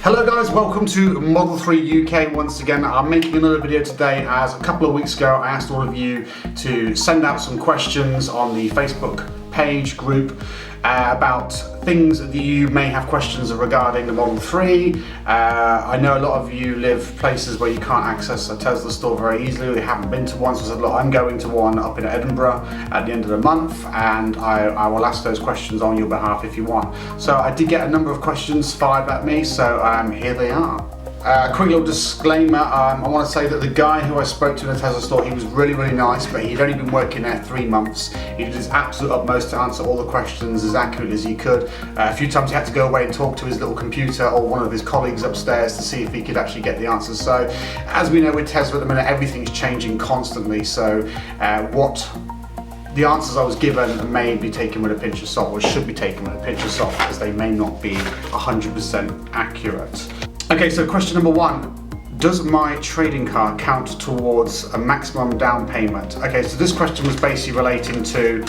Hello guys, welcome to Model 3 UK once again. I'm making another video today as a couple of weeks ago I asked all of you to send out some questions on the Facebook page group about things that you may have questions regarding the Model 3. I know a lot of you live places where you can't access a Tesla store very easily, or you haven't been to one, so I said, look, I'm going to one up in Edinburgh at the end of the month, and I will ask those questions on your behalf if you want. So I did get a number of questions fired at me, so here they are. Quick little disclaimer, I want to say that the guy who I spoke to in the Tesla store, he was really nice, but he'd only been working there 3 months. He did his absolute utmost to answer all the questions as accurately as he could. A few times he had to go away and talk to his little computer or one of his colleagues upstairs to see if he could actually get the answers. So as we know with Tesla at the minute, everything's changing constantly, so what the answers I was given may be taken with a pinch of salt, or should be taken with a pinch of salt, because they may not be 100% accurate. Okay, so question number 1. Does my trading car count towards a maximum down payment? Okay, so this question was basically relating to,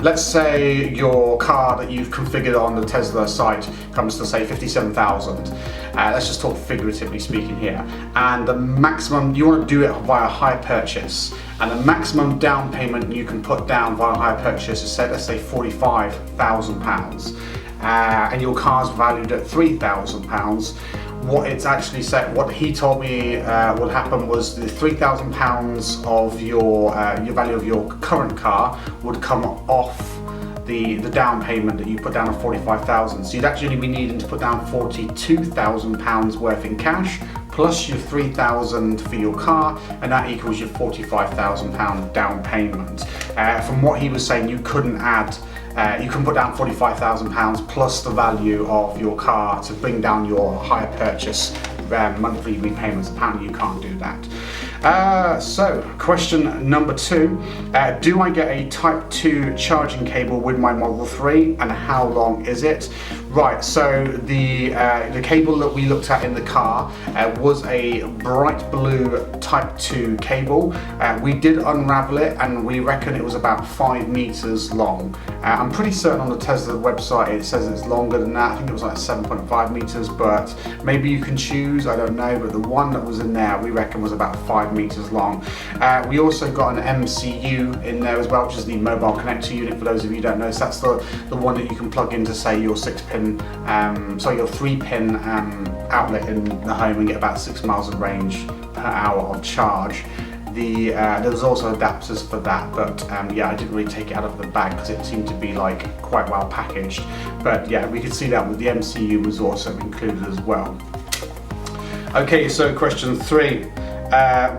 let's say your car that you've configured on the Tesla site comes to say 57,000. Let's just talk figuratively speaking here. And the maximum, you want to do it via hire purchase. And the maximum down payment you can put down via hire purchase is set, let's say £45,000. And your car's valued at £3,000. What it's actually said, what he told me would happen was the £3,000 of your value of your current car would come off the down payment that you put down of £45,000. So you'd actually be needing to put down £42,000 worth in cash, plus your £3,000 for your car, and that equals your £45,000 down payment. From what he was saying, you couldn't add. You can put down £45,000 plus the value of your car to bring down your hire purchase monthly repayments. Apparently you can't do that. So question number 2, do I get a Type 2 charging cable with my Model 3, and how long is it? Right, so the cable that we looked at in the car was a bright blue Type 2 cable. We did unravel it and we reckon it was about 5 meters long. I'm pretty certain on the Tesla website it says it's longer than that. I think it was like 7.5 meters, but maybe you can choose, I don't know, but the one that was in there we reckon was about 5 meters long. We also got an MCU in there as well, which is the mobile connector unit, for those of you who don't know. So that's the one that you can plug into, say, your 3-pin outlet in the home and get about 6 miles of range per hour of charge. There was also adapters for that, but yeah, I didn't really take it out of the bag because it seemed to be like quite well packaged. But yeah, we could see that with the MCU was also included as well. Okay, so question 3.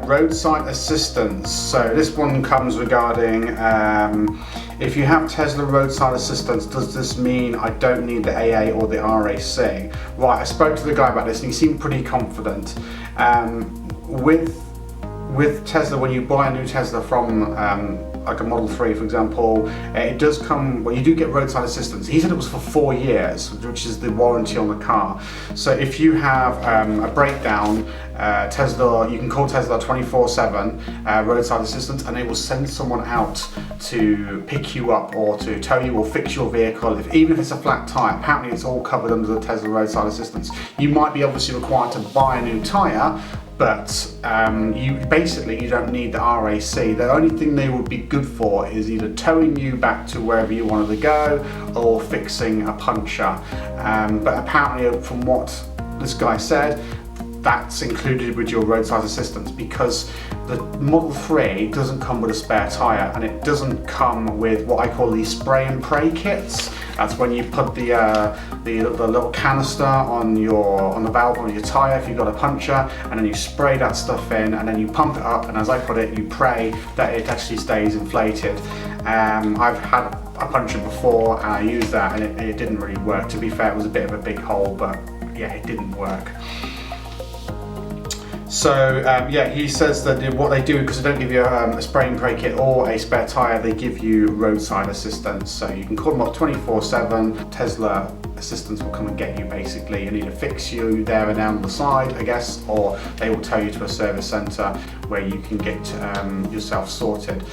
Roadside assistance. So this one comes regarding if you have Tesla roadside assistance, does this mean I don't need the AA or the RAC? Right, I spoke to the guy about this and he seemed pretty confident. With Tesla, when you buy a new Tesla from like a Model 3 for example, it does come, well, you do get roadside assistance. He said it was for 4 years, which is the warranty on the car. So if you have a breakdown, Tesla, you can call Tesla 24/7 roadside assistance, and they will send someone out to pick you up or to tow you or fix your vehicle. Even if it's a flat tire, apparently it's all covered under the Tesla roadside assistance. You might be obviously required to buy a new tire, but you don't need the RAC. The only thing they would be good for is either towing you back to wherever you wanted to go or fixing a puncture. But apparently from what this guy said, that's included with your roadside assistance, because the Model 3 doesn't come with a spare tyre, and it doesn't come with what I call these spray and pray kits. That's when you put the little canister on the valve on your tyre if you've got a puncture, and then you spray that stuff in, and then you pump it up, and as I put it, you pray that it actually stays inflated. I've had a puncture before and I used that and it didn't really work. To be fair, it was a bit of a big hole, but yeah, it didn't work. So yeah, he says that what they do, because they don't give you a spray and pray kit or a spare tyre, they give you roadside assistance. So you can call them up 24/7. Tesla assistance will come and get you basically, and either fix you there and down the side, I guess, or they will tow you to a service centre where you can get yourself sorted.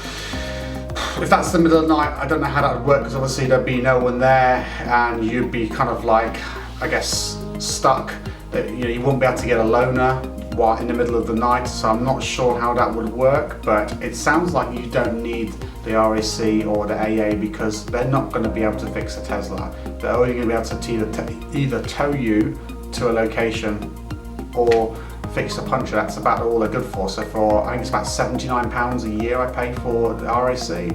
If that's the middle of the night, I don't know how that would work, because obviously there'd be no one there and you'd be kind of like, I guess, stuck You wouldn't be able to get a loaner while in the middle of the night, so I'm not sure how that would work, but it sounds like you don't need the RAC or the AA because they're not going to be able to fix a Tesla. They're only going to be able to either tow you to a location or fix a puncture. That's about all they're good for. So I think it's about £79 a year I pay for the RAC.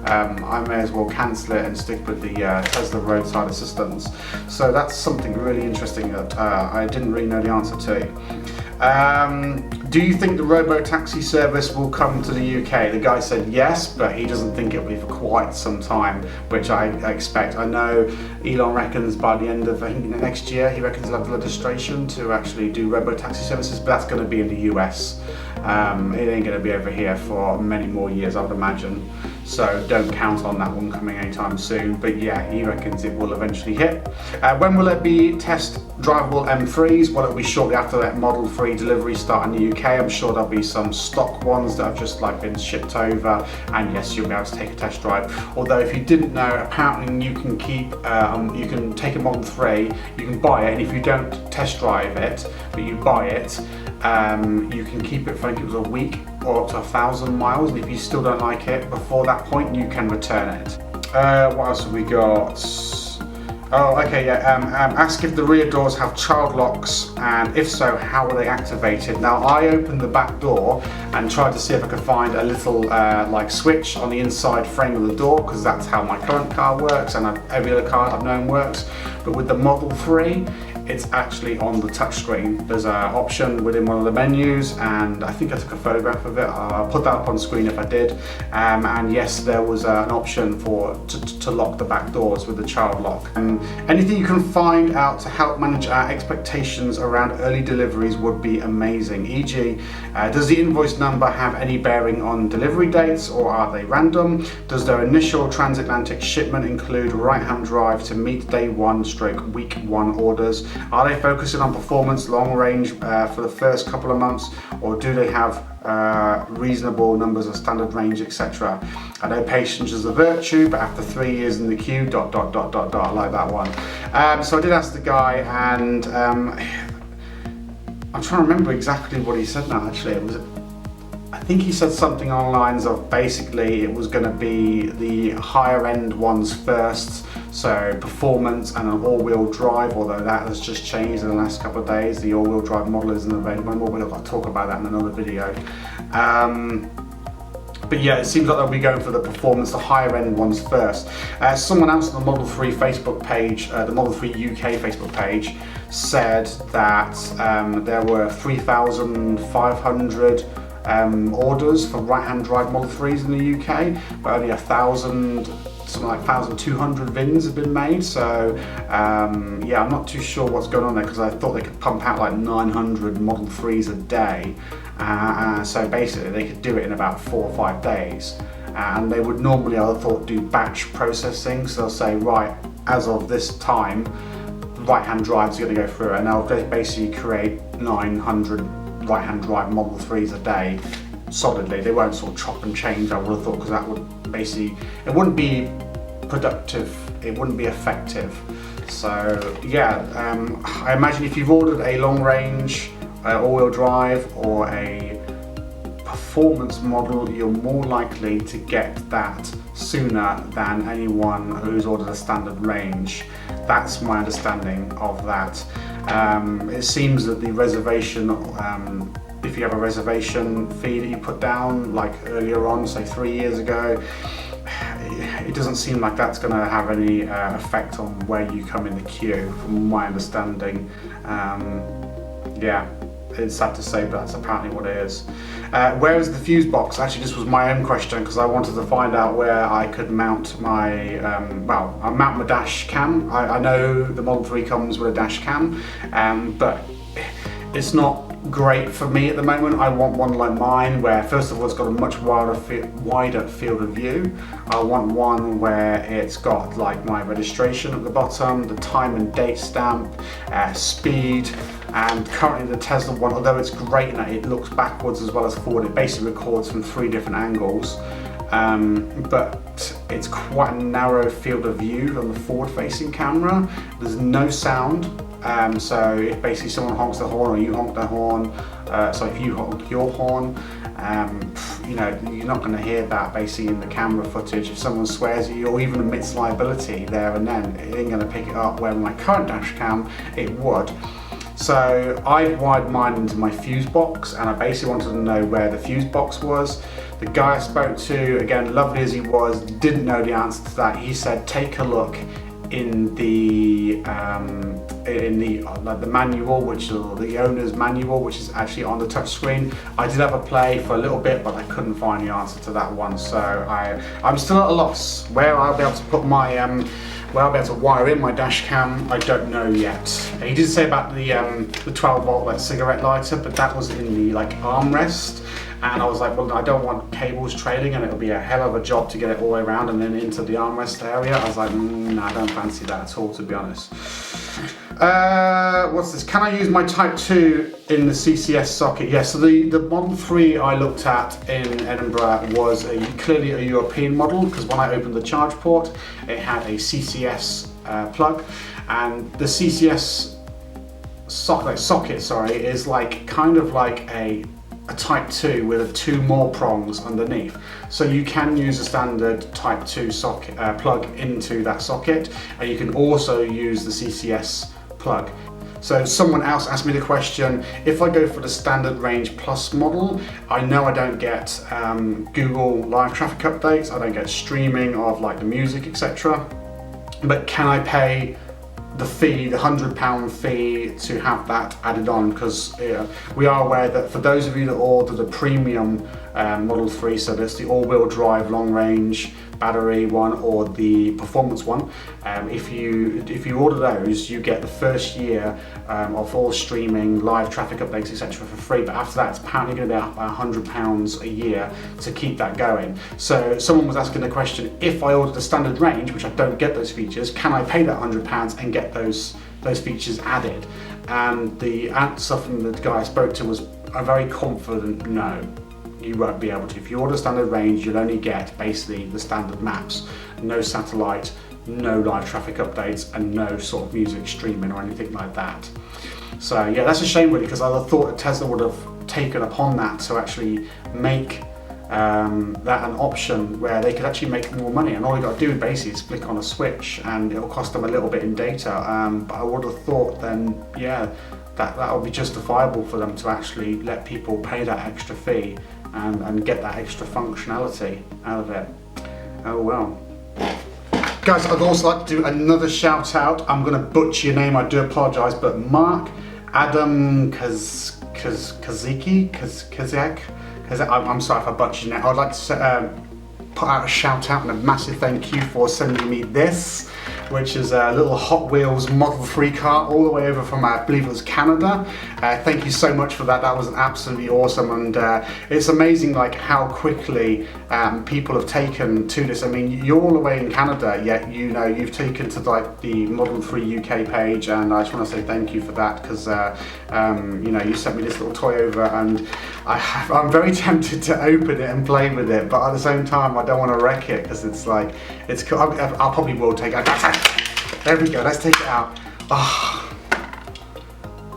I may as well cancel it and stick with the Tesla roadside assistance. So that's something really interesting that I didn't really know the answer to. Do you think the robo-taxi service will come to the UK? The guy said yes, but he doesn't think it'll be for quite some time, which I expect. I know Elon reckons by the end of next year, he reckons he'll have legislation to actually do robo-taxi services, but that's going to be in the US. It ain't going to be over here for many more years, I would imagine. So don't count on that one coming anytime soon. But yeah, he reckons it will eventually hit. When will there be test drivable M3s? Well, it'll be shortly after that Model 3 deliveries start in the UK. I'm sure there'll be some stock ones that have just been shipped over, and yes, you'll be able to take a test drive. Although if you didn't know, apparently you can you can take a Model 3, you can buy it, and if you don't test drive it, but you buy it, you can keep it for, I think it was a week or up to 1,000 miles, and if you still don't like it before that point, you can return it. What else have we got? Oh, okay, yeah. Ask if the rear doors have child locks, and if so, how are they activated? Now, I opened the back door and tried to see if I could find a little switch on the inside frame of the door, because that's how my current car works, and every other car I've known works. But with the Model 3, it's actually on the touchscreen. There's an option within one of the menus, and I think I took a photograph of it. I'll put that up on screen if I did. And yes, there was an option to lock the back doors with the child lock. Anything you can find out to help manage our expectations around early deliveries would be amazing. E.g., does the invoice number have any bearing on delivery dates, or are they random? Does their initial transatlantic shipment include right-hand drive to meet day 1/week 1 orders? Are they focusing on performance, long range for the first couple of months, or do they have reasonable numbers of standard range, etc.? I know patience is a virtue, but after 3 years in the queue, ... I like that one. So I did ask the guy, and I'm trying to remember exactly what he said now. Actually, I think he said something along the lines of basically it was going to be the higher end ones first, so performance and an all-wheel drive, although that has just changed in the last couple of days. The all-wheel drive model isn't available anymore, but I'll talk about that in another video. But yeah, it seems like they'll be going for the performance, the higher end ones first. Someone else on the Model 3 Facebook page, the Model 3 UK Facebook page, said that there were 3,500 orders for right-hand drive Model 3s in the UK, but only 1,000, something like 1,200 VINs have been made. So yeah, I'm not too sure what's going on there, because I thought they could pump out like 900 Model 3s a day. So basically they could do it in about 4 or 5 days. And they would normally, I thought, do batch processing. So they'll say, right, as of this time, right-hand drive's going to go through, and they'll basically create 900 right-hand drive Model 3s a day solidly. They won't sort of chop and change, I would have thought, because that would basically, it wouldn't be productive, it wouldn't be effective. So yeah, I imagine if you've ordered a long range all-wheel drive or a performance model, you're more likely to get that sooner than anyone who's ordered a standard range. That's my understanding of that. It seems that the reservation, if you have a reservation fee that you put down like earlier on, say 3 years ago, it doesn't seem like that's going to have any effect on where you come in the queue, from my understanding. Yeah, it's sad to say, but that's apparently what it is. Where is the fuse box? Actually, this was my own question, because I wanted to find out where I could mount my, well, I'll mount my dash cam. I know the Model 3 comes with a dash cam, but it's not great for me at the moment. I want one like mine, where first of all it's got a much wider field of view. I want one where it's got like my registration at the bottom, the time and date stamp, speed. And currently the Tesla one, although it's great in that it looks backwards as well as forward, it basically records from 3 different angles, but it's quite a narrow field of view on the forward-facing camera. There's no sound, So if basically someone honks the horn or you honk the horn, so if you honk your horn, you know, you're not going to hear that basically in the camera footage. If someone swears at you or even admits liability there and then, it ain't going to pick it up, where with my current dash cam it would. So I wired mine into my fuse box, and I basically wanted to know where the fuse box was. The guy I spoke to, again, lovely as he was, didn't know the answer to that. He said, take a look in the manual, which is the owner's manual, which is actually on the touch screen. I did have a play for a little bit, but I couldn't find the answer to that one. So I'm still at a loss. Where I'll be able to put my where I'll be able to wire in my dash cam, I don't know yet. He did say about the 12-volt like cigarette lighter, but that was in the like armrest. And I was like, well, I don't want cables trailing, and it'll be a hell of a job to get it all the way around and then into the armrest area. I was like, no, I don't fancy that at all, to be honest. What's this? Can I use my Type 2 in the CCS socket? Yes, so the Model 3 I looked at in Edinburgh was clearly a European model, because when I opened the charge port, it had a CCS plug, and the CCS socket, is like kind of like a Type 2 with 2 more prongs underneath. So you can use a standard Type 2 socket plug into that socket, and you can also use the CCS plug. So someone else asked me the question, if I go for the standard range plus model, I know I don't get Google live traffic updates, I don't get streaming of like the music, etc. But can I pay the fee, the £100 fee, to have that added on? Because we are aware that for those of you that order the premium Model 3, so that's the all-wheel drive long range battery one or the performance one, if you order those, you get the first year of all streaming, live traffic updates, etc. for free. But after that, it's apparently going to be about £100 a year to keep that going. So someone was asking the question, if I order the standard range, which I don't get those features, can I pay that £100 and get those features added? And the answer from the guy I spoke to was a very confident no. You won't be able to. If you order standard range, you'll only get basically the standard maps, no satellite, no live traffic updates, and no sort of music streaming or anything like that. So yeah, that's a shame really, because I thought that Tesla would have taken upon that to actually make that an option where they could actually make more money, and all you got to do basically is click on a switch and it'll cost them a little bit in data. But I would have thought then, yeah, that would be justifiable for them to actually let people pay that extra fee and get that extra functionality out of it. Oh well. Guys, I'd also like to do another shout out. I'm going to butcher your name, I do apologise, but Mark Adam Kaziki, I'm sorry if I butchered your name. I'd like to put out a shout out and a massive thank you for sending me this, which is a little Hot Wheels Model 3 car all the way over from, I believe it was Canada. Thank you so much for that. That was absolutely awesome, and it's amazing like how quickly people have taken to this. I mean, you're all the way in Canada, yet you know you've taken to like the Model 3 UK page, and I just want to say thank you for that, because you know, you sent me this little toy over, and I'm very tempted to open it and play with it, but at the same time I don't want to wreck it, because it's like, it's cool. I'll probably will take it. There we go, let's take it out. Oh,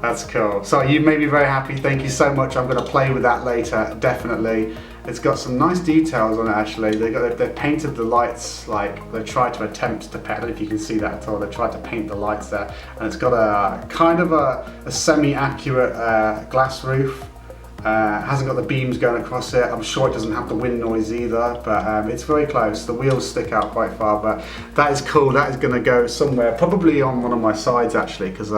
that's cool. So you made me very happy, thank you so much. I'm going to play with that later, definitely. It's got some nice details on it actually. They've painted the lights, like they've tried to attempt to paint, I don't know if you can see that at all, they've tried to paint the lights there. And it's got a kind of a semi-accurate glass roof. Hasn't got the beams going across it. I'm sure it doesn't have the wind noise either, but it's very close. The wheels stick out quite far, but that is cool. That is going to go somewhere, probably on one of my sides actually, because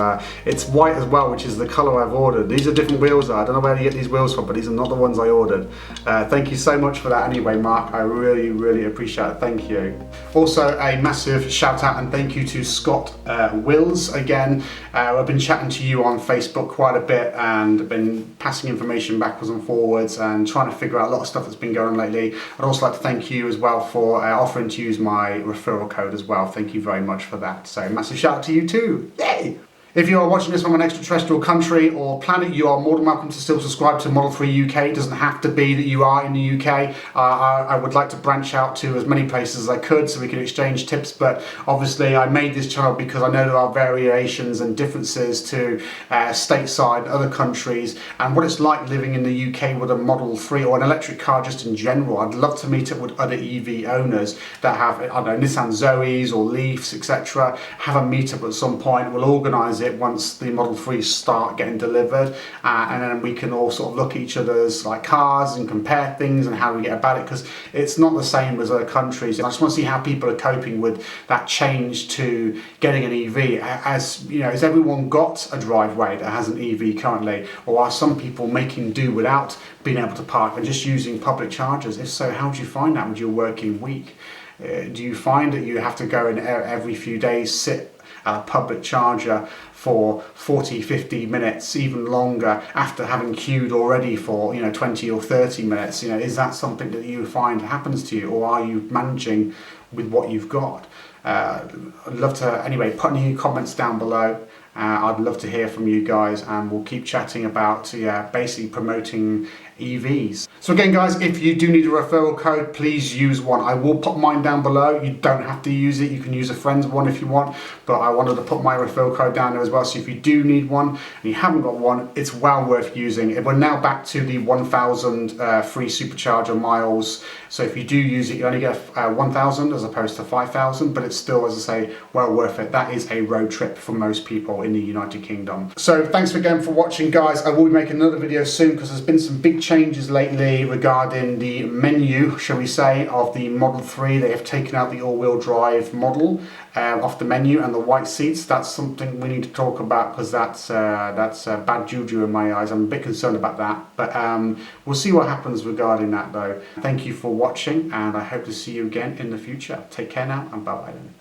it's white as well, which is the colour I've ordered. These are different wheels. I don't know where to get these wheels from, but these are not the ones I ordered. Thank you so much for that anyway, Mark. I really, really appreciate it. Thank you. Also, a massive shout out and thank you to Scott Wills again. I've been chatting to you on Facebook quite a bit and been passing information backwards and forwards and trying to figure out a lot of stuff that's been going on lately. I'd also like to thank you as well for offering to use my referral code as well. Thank you very much for that. So massive shout out to you too. Yay! If you are watching this from an extraterrestrial country or planet, you are more than welcome to still subscribe to Model 3 UK. It doesn't have to be that you are in the UK. I would like to branch out to as many places as I could so we can exchange tips, but obviously I made this channel because I know there are variations and differences to stateside, other countries, and what it's like living in the UK with a Model 3 or an electric car just in general. I'd love to meet up with other EV owners that have, I don't know, Nissan Zoes or Leafs, etc. Have a meetup at some point. We'll organise it once the Model 3s start getting delivered, and then we can all sort of look at each other's like cars and compare things and how we get about it, because it's not the same as other countries. I just want to see how people are coping with that change to getting an EV. As you know, has everyone got a driveway that has an EV currently, or are some people making do without being able to park and just using public chargers? If so, how do you find that with your working week? Do you find that you have to go in every few days, sit at a public charger for 40-50 minutes, even longer, after having queued already for 20 or 30 minutes? Is that something that you find happens to you, or are you managing with what you've got? I'd love to, anyway, put any comments down below. I'd love to hear from you guys, and we'll keep chatting about basically promoting EVs. So again guys, if you do need a referral code, please use one. I will put mine down below. You don't have to use it. You can use a friend's one if you want, but I wanted to put my referral code down there as well. So if you do need one and you haven't got one, it's well worth using. We're now back to the 1,000 free supercharger miles. So if you do use it, you only get 1,000 as opposed to 5,000, but it's still, as I say, well worth it. That is a road trip for most people in the United Kingdom. So thanks again for watching guys. I will be making another video soon because there's been some big changes lately regarding the menu, shall we say, of the Model 3. They have taken out the all-wheel drive model off the menu and the white seats. That's something we need to talk about because that's bad juju in my eyes. I'm a bit concerned about that, but we'll see what happens regarding that though. Thank you for watching, and I hope to see you again in the future. Take care now, and bye bye then.